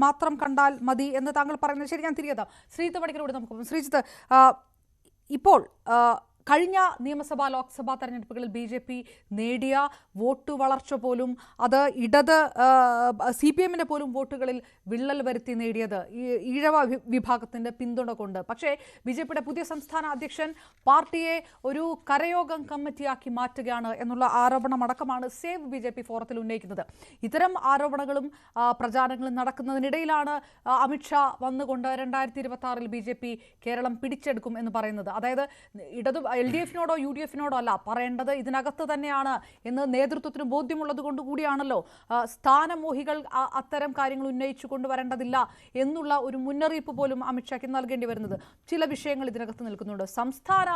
മാത്രം കണ്ടാൽ മതി എന്ന് താങ്കൾ പറയുന്നത് ശരി. ഞാൻ തിരികെത്താം. ശ്രീജിത്ത് പണിക്കരോട് നമുക്ക് ശ്രീജിത്ത്, ഇപ്പോൾ കഴിഞ്ഞ നിയമസഭാ ലോക്സഭാ തെരഞ്ഞെടുപ്പുകളിൽ BJP നേടിയ വോട്ട് വളർച്ച പോലും അത് ഇടത് CPM പോലും വോട്ടുകളിൽ വിള്ളൽ വരുത്തി നേടിയത് ഈഴവ വിഭാഗത്തിൻ്റെ പിന്തുണ കൊണ്ട്. പക്ഷേ BJPയുടെ പുതിയ സംസ്ഥാന അധ്യക്ഷൻ പാർട്ടിയെ ഒരു കരയോഗം കമ്മിറ്റിയാക്കി മാറ്റുകയാണ് എന്നുള്ള ആരോപണമടക്കമാണ് സേവ് BJP ഫോറത്തിൽ ഉന്നയിക്കുന്നത്. ഇത്തരം ആരോപണങ്ങളും പ്രചാരണങ്ങളും നടക്കുന്നതിനിടയിലാണ് അമിത്ഷാ വന്നുകൊണ്ട് 2026 BJP കേരളം പിടിച്ചെടുക്കും എന്ന് പറയുന്നത്. അതായത് LDF-നോടോ UDF-നോടോ അല്ല പറയേണ്ടത്, ഇതിനകത്ത് തന്നെയാണ് എന്ന് നേതൃത്വത്തിന് ബോധ്യമുള്ളത് കൊണ്ട് കൂടിയാണല്ലോ സ്ഥാനമോഹികൾ അത്തരം കാര്യങ്ങൾ ഉന്നയിച്ചു കൊണ്ടുവരേണ്ടതില്ല എന്നുള്ള ഒരു മുന്നറിയിപ്പ് പോലും അമിത്ഷായ്ക്ക് നൽകേണ്ടി വരുന്നത്. ചില വിഷയങ്ങൾ ഇതിനകത്ത് നിൽക്കുന്നുണ്ട്. സംസ്ഥാന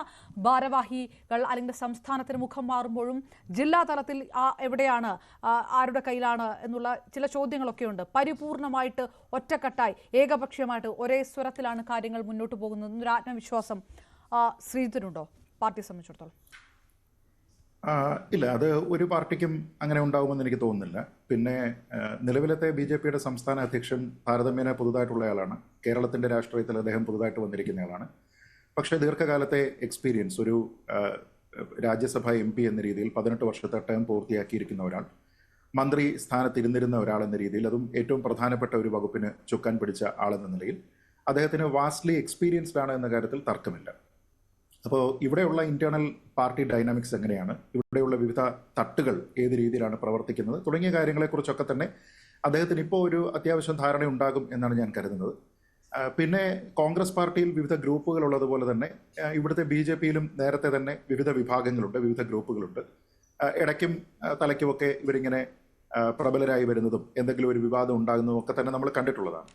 ഭാരവാഹികൾ അല്ലെങ്കിൽ സംസ്ഥാനത്തിന് മുഖം മാറുമ്പോഴും ജില്ലാ തലത്തിൽ എവിടെയാണ്, ആരുടെ കയ്യിലാണ് എന്നുള്ള ചില ചോദ്യങ്ങളൊക്കെ ഉണ്ട്. പരിപൂർണമായിട്ട് ഒറ്റക്കെട്ടായി ഏകപക്ഷീയമായിട്ട് ഒരേ സ്വരത്തിലാണ് കാര്യങ്ങൾ മുന്നോട്ട് പോകുന്നത് എന്നൊരു ആത്മവിശ്വാസം ശ്രീജിത്തിനുണ്ടോ പാർട്ടിയെ സംബന്ധിച്ചിടത്തോളം? ഇല്ല, അത് ഒരു പാർട്ടിക്കും അങ്ങനെ ഉണ്ടാകുമെന്ന് എനിക്ക് തോന്നുന്നില്ല. പിന്നെ നിലവിലത്തെ BJPയുടെ സംസ്ഥാന അധ്യക്ഷൻ താരതമ്യേന പുതുതായിട്ടുള്ളയാളാണ്. കേരളത്തിൻ്റെ രാഷ്ട്രീയത്തിൽ അദ്ദേഹം പുതുതായിട്ട് വന്നിരിക്കുന്നയാളാണ്. പക്ഷേ ദീർഘകാലത്തെ എക്സ്പീരിയൻസ്, ഒരു രാജ്യസഭ MP എന്ന രീതിയിൽ 18 വർഷത്തെ ടേം പൂർത്തിയാക്കിയിരിക്കുന്ന ഒരാൾ, മന്ത്രി സ്ഥാനത്തിരുന്നിരുന്ന ഒരാൾ എന്ന രീതിയിൽ, അതും ഏറ്റവും പ്രധാനപ്പെട്ട ഒരു വകുപ്പിന് ചുക്കാൻ പിടിച്ച ആളെന്ന നിലയിൽ അദ്ദേഹത്തിന് വാസ്റ്റ്ലി എക്സ്പീരിയൻസ്ഡ് ആണ് എന്ന കാര്യത്തിൽ തർക്കമില്ല. അപ്പോൾ ഇവിടെയുള്ള ഇന്റേണൽ പാർട്ടി ഡൈനാമിക്സ് എങ്ങനെയാണ്, ഇവിടെയുള്ള വിവിധ തട്ടുകൾ ഏത് രീതിയിലാണ് പ്രവർത്തിക്കുന്നത് തുടങ്ങിയ കാര്യങ്ങളെക്കുറിച്ചൊക്കെ തന്നെ അദ്ദേഹത്തിന് ഇപ്പോൾ ഒരു അത്യാവശ്യം ധാരണ ഉണ്ടാകും എന്നാണ് ഞാൻ കരുതുന്നത്. പിന്നെ കോൺഗ്രസ് പാർട്ടിയിൽ വിവിധ ഗ്രൂപ്പുകൾ ഉള്ളതുപോലെ തന്നെ ഇവിടുത്തെ BJPയിലും നേരത്തെ തന്നെ വിവിധ വിഭാഗങ്ങളുണ്ട്, വിവിധ ഗ്രൂപ്പുകളുണ്ട്. ഇടയ്ക്കും തലയ്ക്കുമൊക്കെ ഇവരിങ്ങനെ പ്രബലരായി വരുന്നതും എന്തെങ്കിലും ഒരു വിവാദം ഉണ്ടാകുന്നതും ഒക്കെ തന്നെ നമ്മൾ കണ്ടിട്ടുള്ളതാണ്.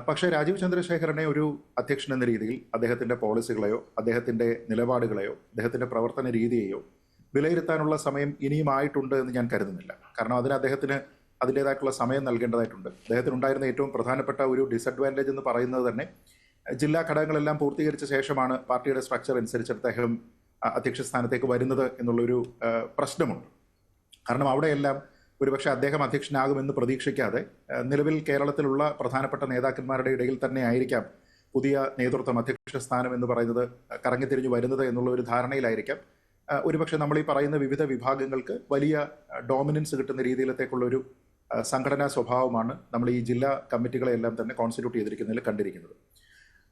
പക്ഷേ രാജീവ് ചന്ദ്രശേഖരനെ ഒരു അധ്യക്ഷൻ എന്ന രീതിയിൽ അദ്ദേഹത്തിൻ്റെ പോളിസികളെയോ അദ്ദേഹത്തിൻ്റെ നിലപാടുകളെയോ അദ്ദേഹത്തിൻ്റെ പ്രവർത്തന രീതിയെയോ വിലയിരുത്താനുള്ള സമയം ഇനിയും ആയിട്ടുണ്ട് എന്ന് ഞാൻ കരുതുന്നില്ല. കാരണം അതിന് അദ്ദേഹത്തിന് അതിൻ്റേതായിട്ടുള്ള സമയം നൽകേണ്ടതായിട്ടുണ്ട്. അദ്ദേഹത്തിനുണ്ടായിരുന്ന ഏറ്റവും പ്രധാനപ്പെട്ട ഒരു ഡിസഡ്വാൻറ്റേജ് എന്ന് പറയുന്നത് തന്നെ ജില്ലാ ഘടകങ്ങളെല്ലാം പൂർത്തീകരിച്ച ശേഷമാണ് പാർട്ടിയുടെ സ്ട്രക്ചർ അനുസരിച്ച് അദ്ദേഹം അധ്യക്ഷ സ്ഥാനത്തേക്ക് വരുന്നത് എന്നുള്ളൊരു പ്രശ്നമുണ്ട്. കാരണം അവിടെയെല്ലാം ഒരുപക്ഷെ അദ്ദേഹം അധ്യക്ഷനാകുമെന്ന് പ്രതീക്ഷിക്കാതെ നിലവിൽ കേരളത്തിലുള്ള പ്രധാനപ്പെട്ട നേതാക്കന്മാരുടെ ഇടയിൽ തന്നെ ആയിരിക്കാം പുതിയ നേതൃത്വം അധ്യക്ഷ സ്ഥാനം എന്ന് പറയുന്നത് കറങ്ങിത്തിരിഞ്ഞു വരുന്നത് എന്നുള്ള ഒരു ധാരണയിലായിരിക്കാം ഒരുപക്ഷെ നമ്മൾ ഈ പറയുന്ന വിവിധ വിഭാഗങ്ങൾക്ക് വലിയ ഡോമിനൻസ് കിട്ടുന്ന രീതിയിലത്തേക്കുള്ളൊരു സംഘടനാ സ്വഭാവമാണ് നമ്മൾ ഈ ജില്ലാ കമ്മിറ്റികളെല്ലാം തന്നെ കോൺസ്റ്റിറ്റ്യൂട്ട് ചെയ്തിരിക്കുന്നതിൽ കണ്ടിരിക്കുന്നത്.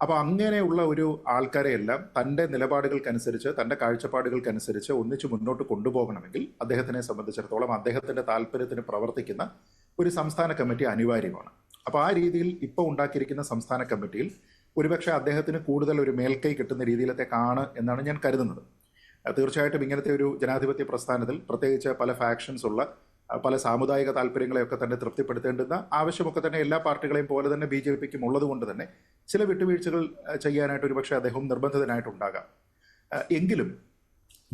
അപ്പോൾ അങ്ങനെയുള്ള ഒരു ആൾക്കാരെയെല്ലാം തൻ്റെ നിലപാടുകൾക്കനുസരിച്ച് തൻ്റെ കാഴ്ചപ്പാടുകൾക്കനുസരിച്ച് ഒന്നിച്ച് മുന്നോട്ട് കൊണ്ടുപോകണമെങ്കിൽ അദ്ദേഹത്തിനെ സംബന്ധിച്ചിടത്തോളം അദ്ദേഹത്തിൻ്റെ താല്പര്യത്തിന് പ്രവർത്തിക്കുന്ന ഒരു സംസ്ഥാന കമ്മിറ്റി അനിവാര്യമാണ്. അപ്പോൾ ആ രീതിയിൽ ഇപ്പോൾ ഉണ്ടാക്കിയിരിക്കുന്ന സംസ്ഥാന കമ്മിറ്റിയിൽ ഒരുപക്ഷെ അദ്ദേഹത്തിന് കൂടുതൽ ഒരു മേൽക്കൈ കിട്ടുന്ന രീതിയിലത്തേക്കാണ് എന്നാണ് ഞാൻ കരുതുന്നത്. തീർച്ചയായിട്ടും ഇങ്ങനത്തെ ഒരു ജനാധിപത്യ പ്രസ്ഥാനത്തിൽ പ്രത്യേകിച്ച് പല ഫാക്ഷൻസ് ഉള്ള പല സാമുദായിക താല്പര്യങ്ങളെയൊക്കെ തന്നെ തൃപ്തിപ്പെടുത്തേണ്ടുന്ന ആവശ്യമൊക്കെ തന്നെ എല്ലാ പാർട്ടികളെയും പോലെ തന്നെ BJPക്കും ഉള്ളത് കൊണ്ട് തന്നെ ചില വിട്ടുവീഴ്ചകൾ ചെയ്യാനായിട്ട് ഒരുപക്ഷെ അദ്ദേഹം നിർബന്ധിതനായിട്ടുണ്ടാകാം. എങ്കിലും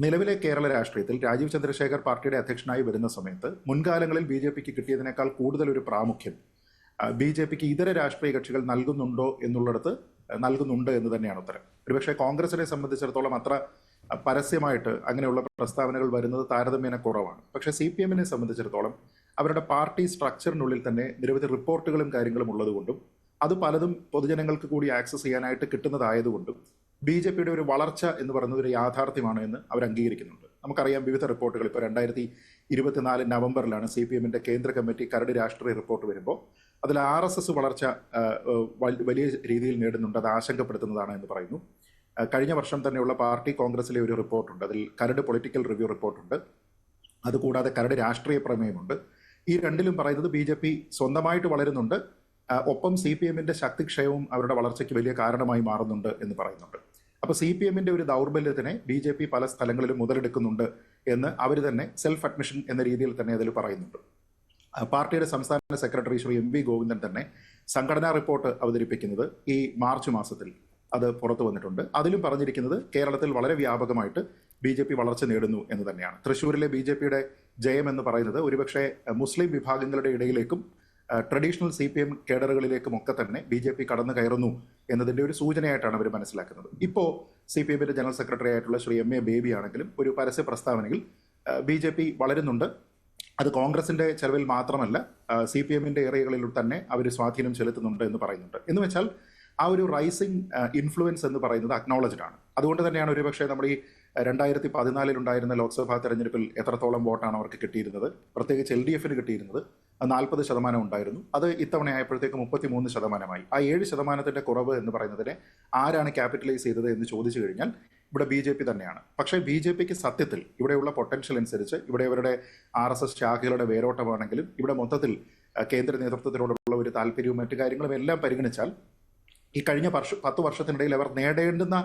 നിലവിലെ കേരള രാഷ്ട്രീയത്തിൽ രാജീവ് ചന്ദ്രശേഖർ പാർട്ടിയുടെ അധ്യക്ഷനായി വരുന്ന സമയത്ത് മുൻകാലങ്ങളിൽ BJPക്ക് കിട്ടിയതിനേക്കാൾ കൂടുതൽ ഒരു പ്രാമുഖ്യം BJPക്ക് ഇതര രാഷ്ട്രീയ കക്ഷികൾ നൽകുന്നുണ്ടോ എന്നുള്ളിടത്ത് നൽകുന്നുണ്ട് എന്ന് തന്നെയാണ് ഉത്തരം. ഒരുപക്ഷെ കോൺഗ്രസിനെ സംബന്ധിച്ചിടത്തോളം അത്ര പരസ്യമായിട്ട് അങ്ങനെയുള്ള പ്രസ്താവനകൾ വരുന്നത് താരതമ്യേന കുറവാണ്. പക്ഷേ CPM-നെ സംബന്ധിച്ചിടത്തോളം അവരുടെ പാർട്ടി സ്ട്രക്ചറിനുള്ളിൽ തന്നെ നിരവധി റിപ്പോർട്ടുകളും കാര്യങ്ങളും ഉള്ളതുകൊണ്ടും അത് പലതും പൊതുജനങ്ങൾക്ക് കൂടി ആക്സസ് ചെയ്യാനായിട്ട് കിട്ടുന്നതായതുകൊണ്ടും BJPയുടെ ഒരു വളർച്ച എന്ന് പറയുന്നത് ഒരു യാഥാർത്ഥ്യമാണ് എന്ന് അവർ അംഗീകരിക്കുന്നുണ്ട്. നമുക്കറിയാം വിവിധ റിപ്പോർട്ടുകൾ. ഇപ്പോൾ 2024 നവംബറിലാണ് CPM-ന്റെ കേന്ദ്ര കമ്മിറ്റി കരട് രാഷ്ട്രീയ റിപ്പോർട്ട് വരുമ്പോൾ അതിൽ RSS വളർച്ച വലിയ രീതിയിൽ നേടുന്നുണ്ട്, അത് ആശങ്കപ്പെടുത്തുന്നതാണ് എന്ന് പറയുന്നു. കഴിഞ്ഞ വർഷം തന്നെയുള്ള പാർട്ടി കോൺഗ്രസിലെ ഒരു റിപ്പോർട്ടുണ്ട്, അതിൽ കരട് പൊളിറ്റിക്കൽ റിവ്യൂ റിപ്പോർട്ടുണ്ട്, അതുകൂടാതെ കരട് രാഷ്ട്രീയ പ്രമേയമുണ്ട്. ഈ രണ്ടിലും പറയുന്നത് BJP സ്വന്തമായിട്ട് വളരുന്നുണ്ട്, ഒപ്പം CPM-ന്റെ ശക്തിക്ഷയവും അവരുടെ വളർച്ചയ്ക്ക് വലിയ കാരണമായി മാറുന്നുണ്ട് എന്ന് പറയുന്നുണ്ട്. അപ്പോൾ CPM-ന്റെ ഒരു ദൗർബല്യത്തിനെ BJP പല സ്ഥലങ്ങളിലും മുതലെടുക്കുന്നുണ്ട് എന്ന് അവർ തന്നെ സെൽഫ് അഡ്മിഷൻ എന്ന രീതിയിൽ തന്നെ അതിൽ പറയുന്നുണ്ട്. പാർട്ടിയുടെ സംസ്ഥാന സെക്രട്ടറി ശ്രീ MV ഗോവിന്ദൻ തന്നെ സംഘടനാ റിപ്പോർട്ട് അവതരിപ്പിക്കുന്നത് ഈ മാർച്ച് മാസത്തിൽ അത് പുറത്തു വന്നിട്ടുണ്ട്. അതിലും പറഞ്ഞിരിക്കുന്നത് കേരളത്തിൽ വളരെ വ്യാപകമായിട്ട് BJP വളർച്ച നേടുന്നു എന്ന് തന്നെയാണ്. തൃശ്ശൂരിലെ BJPയുടെ ജയം എന്ന് പറയുന്നത് ഒരുപക്ഷെ മുസ്ലിം വിഭാഗങ്ങളുടെ ഇടയിലേക്കും ട്രഡീഷണൽ CPM കേഡറുകളിലേക്കും ഒക്കെ തന്നെ BJP കടന്നു കയറുന്നു എന്നതിൻ്റെ ഒരു സൂചനയായിട്ടാണ് അവർ മനസ്സിലാക്കുന്നത്. ഇപ്പോൾ CPM-ന്റെ ജനറൽ സെക്രട്ടറി ആയിട്ടുള്ള ശ്രീ MA ബേബി ആണെങ്കിലും ഒരു പരസ്യ പ്രസ്താവനയിൽ BJP വളരുന്നുണ്ട്, അത് കോൺഗ്രസിന്റെ ചെലവിൽ മാത്രമല്ല CPM-ന്റെ ഏരിയകളിൽ തന്നെ അവർ സ്വാധീനം ചെലുത്തുന്നുണ്ട് എന്ന് പറയുന്നുണ്ട്. എന്ന് വെച്ചാൽ ആ ഒരു റൈസിംഗ് ഇൻഫ്ലുവൻസ് എന്ന് പറയുന്നത് അക്നോളജ്ഡ് ആണ്. അതുകൊണ്ട് തന്നെയാണ് ഒരുപക്ഷെ നമ്മൾ ഈ 2014 ഉണ്ടായിരുന്ന ലോക്സഭാ തെരഞ്ഞെടുപ്പിൽ എത്രത്തോളം വോട്ടാണ് അവർക്ക് കിട്ടിയിരുന്നത്, പ്രത്യേകിച്ച് LDF-ന് കിട്ടിയിരുന്നത് 40% ഉണ്ടായിരുന്നു. അത് ഇത്തവണ ആയപ്പോഴത്തേക്ക് 33%. ആ 7% കുറവ് എന്ന് പറയുന്നതിനെ ആരാണ് ക്യാപിറ്റലൈസ് ചെയ്തത് എന്ന് ചോദിച്ചു കഴിഞ്ഞാൽ ഇവിടെ BJP തന്നെയാണ്. പക്ഷേ BJPക്ക് സത്യത്തിൽ ഇവിടെയുള്ള പൊട്ടൻഷ്യൽ അനുസരിച്ച് ഇവിടെ ഇവരുടെ RSS ശാഖകളുടെ വേരോട്ടമാണെങ്കിലും ഇവിടെ മൊത്തത്തിൽ കേന്ദ്ര നേതൃത്വത്തിനോടുള്ള ഒരു താല്പര്യവും മറ്റു കാര്യങ്ങളും എല്ലാം പരിഗണിച്ചാൽ ഈ കഴിഞ്ഞ 10 വർഷത്തിനിടയിൽ അവർ നേടേണ്ടുന്ന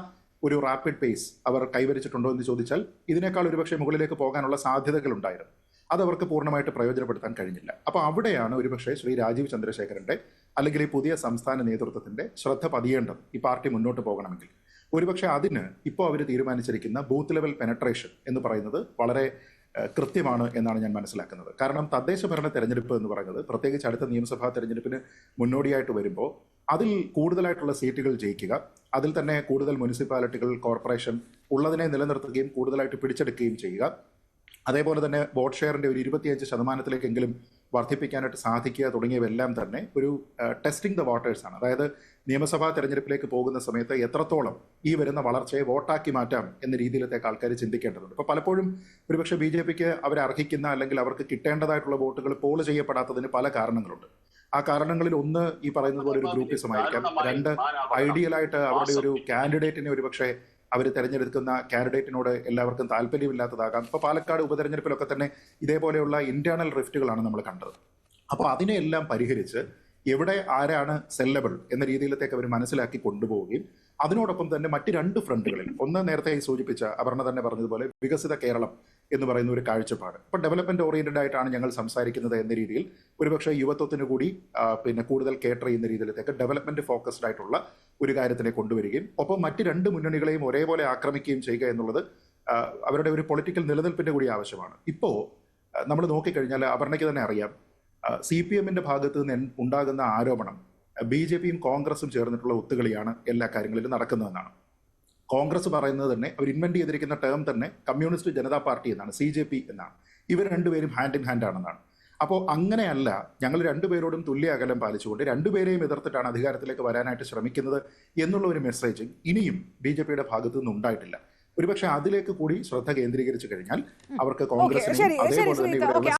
ഒരു റാപ്പിഡ് പേസ് അവർ കൈവരിച്ചിട്ടുണ്ടോ എന്ന് ചോദിച്ചാൽ ഇതിനേക്കാൾ ഒരുപക്ഷെ മുകളിലേക്ക് പോകാനുള്ള സാധ്യതകൾ ഉണ്ടായിരുന്നു. അതവർക്ക് പൂർണ്ണമായിട്ട് പ്രയോജനപ്പെടുത്താൻ കഴിഞ്ഞില്ല. അപ്പോൾ അവിടെയാണ് ഒരുപക്ഷെ ശ്രീ രാജീവ് ചന്ദ്രശേഖരന്റെ അല്ലെങ്കിൽ ഈ പുതിയ സംസ്ഥാന നേതൃത്വത്തിന്റെ ശ്രദ്ധ പതിയേണ്ടത് ഈ പാർട്ടി മുന്നോട്ട് പോകണമെങ്കിൽ. ഒരുപക്ഷെ അതിന് ഇപ്പോൾ അവർ തീരുമാനിച്ചിരിക്കുന്ന ബൂത്ത് ലെവൽ പെനട്രേഷൻ എന്ന് പറയുന്നത് വളരെ കൃത്യമാണ് എന്നാണ് ഞാൻ മനസ്സിലാക്കുന്നത്. കാരണം തദ്ദേശ ഭരണ തെരഞ്ഞെടുപ്പ് എന്ന് പറയുന്നത് പ്രത്യേകിച്ച് അടുത്ത നിയമസഭാ തെരഞ്ഞെടുപ്പിന് മുന്നോടിയായിട്ട് വരുമ്പോൾ അതിൽ കൂടുതലായിട്ടുള്ള സീറ്റുകൾ ജയിക്കുക, അതിൽ തന്നെ കൂടുതൽ മുനിസിപ്പാലിറ്റികൾ, കോർപ്പറേഷൻ ഉള്ളതിനെ നിലനിർത്തുകയും കൂടുതലായിട്ട് പിടിച്ചെടുക്കുകയും ചെയ്യുക, അതേപോലെ തന്നെ വോട്ട് ഷെയറിൻ്റെ ഒരു 25%-ലേക്കെങ്കിലും വർദ്ധിപ്പിക്കാനായിട്ട് സാധിക്കുക തുടങ്ങിയവയെല്ലാം തന്നെ ഒരു ടെസ്റ്റിംഗ് ദ വാട്ടേഴ്സാണ്. അതായത് നിയമസഭാ തെരഞ്ഞെടുപ്പിലേക്ക് പോകുന്ന സമയത്ത് എത്രത്തോളം ഈ വരുന്ന വളർച്ചയെ വോട്ടാക്കി മാറ്റാം എന്ന രീതിയിലത്തേക്ക് ആൾക്കാർ ചിന്തിക്കേണ്ടതുണ്ട്. അപ്പോൾ പലപ്പോഴും ഒരുപക്ഷെ BJPക്ക് അവരർഹിക്കുന്ന അല്ലെങ്കിൽ അവർക്ക് കിട്ടേണ്ടതായിട്ടുള്ള വോട്ടുകൾ പോൾ ചെയ്യപ്പെടാത്തതിന് പല കാരണങ്ങളുണ്ട്. ആ കാരണങ്ങളിൽ ഒന്ന് ഈ പറയുന്നത് പോലെ ഒരു ഗ്രൂപ്പിസം ആയിരിക്കാം. 2 ഐഡിയലായിട്ട് അവരുടെ ഒരു കാൻഡിഡേറ്റിനെ ഒരുപക്ഷെ അവർ തിരഞ്ഞെടുക്കുന്ന കാൻഡിഡേറ്റിനോട് എല്ലാവർക്കും താല്പര്യമില്ലാത്തതാകാം. ഇപ്പോൾ പാലക്കാട് ഉപതെരഞ്ഞെടുപ്പിലൊക്കെ തന്നെ ഇതേപോലെയുള്ള ഇന്റേണൽ റിഫ്റ്റുകളാണ് നമ്മൾ കണ്ടത്. അപ്പോൾ അതിനെയെല്ലാം പരിഹരിച്ച് എവിടെ ആരാണ് സെല്ലബിൾ എന്ന രീതിയിലത്തേക്ക് അവർ മനസ്സിലാക്കി കൊണ്ടുപോവുകയും അതിനോടൊപ്പം തന്നെ മറ്റ് 2 ഫ്രണ്ടുകളിൽ, ഒന്ന് നേരത്തെ സൂചിപ്പിച്ച അപർണ തന്നെ പറഞ്ഞതുപോലെ വികസിത കേരളം എന്ന് പറയുന്ന ഒരു കാഴ്ചപ്പാട്, ഇപ്പോൾ ഡെവലപ്മെന്റ് ഓറിയന്റഡ് ആയിട്ടാണ് ഞങ്ങൾ സംസാരിക്കുന്നത് എന്ന രീതിയിൽ ഒരുപക്ഷെ യുവത്വത്തിന് കൂടി പിന്നെ കൂടുതൽ കേറ്റർ ചെയ്യുന്ന രീതിയിലത്തേക്ക് ഡെവലപ്മെന്റ് ഫോക്കസ്ഡ് ആയിട്ടുള്ള ഒരു കാര്യത്തിനെ കൊണ്ടുവരികയും ഒപ്പം മറ്റ് 2 മുന്നണികളെയും ഒരേപോലെ ആക്രമിക്കുകയും ചെയ്യുക എന്നുള്ളത് അവരുടെ ഒരു പൊളിറ്റിക്കൽ നിലനിൽപ്പിന്റെ കൂടി ആവശ്യമാണ്. ഇപ്പോൾ നമ്മൾ നോക്കിക്കഴിഞ്ഞാൽ അപർണയ്ക്ക് തന്നെ അറിയാം, CPM-ന്റെ ഭാഗത്ത് നിന്ന് ഉണ്ടാകുന്ന ആരോപണം BJP-യും കോൺഗ്രസും ചേർന്നിട്ടുള്ള ഒത്തുകളിയാണ് എല്ലാ കാര്യങ്ങളിലും നടക്കുന്നതെന്നാണ്. കോൺഗ്രസ് പറയുന്നത് തന്നെ അവർ ഇൻവെന്റ് ചെയ്തിരിക്കുന്ന ടേം തന്നെ കമ്മ്യൂണിസ്റ്റ് ജനതാ പാർട്ടി എന്നാണ്, CJP എന്നാണ്. ഇവർ രണ്ടുപേരും ഹാൻഡ് ഇൻ ഹാൻഡ് ആണെന്നാണ്. അപ്പോൾ അങ്ങനെയല്ല, ഞങ്ങൾ രണ്ടുപേരോടും തുല്യ അകലം പാലിച്ചുകൊണ്ട് രണ്ടുപേരെയും എതിർത്തിട്ടാണ് അധികാരത്തിലേക്ക് വരാനായിട്ട് ശ്രമിക്കുന്നത് എന്നുള്ള ഒരു മെസ്സേജിങ് ഇനിയും BJP-യുടെ ഭാഗത്തു നിന്ന് ഉണ്ടായിട്ടില്ല. ഒരുപക്ഷെ അതിലേക്ക് കൂടി ശ്രദ്ധ കേന്ദ്രീകരിച്ചു കഴിഞ്ഞാൽ അവർക്ക് കോൺഗ്രസിനെയും അതേപോലെ തന്നെ ഇവിടെ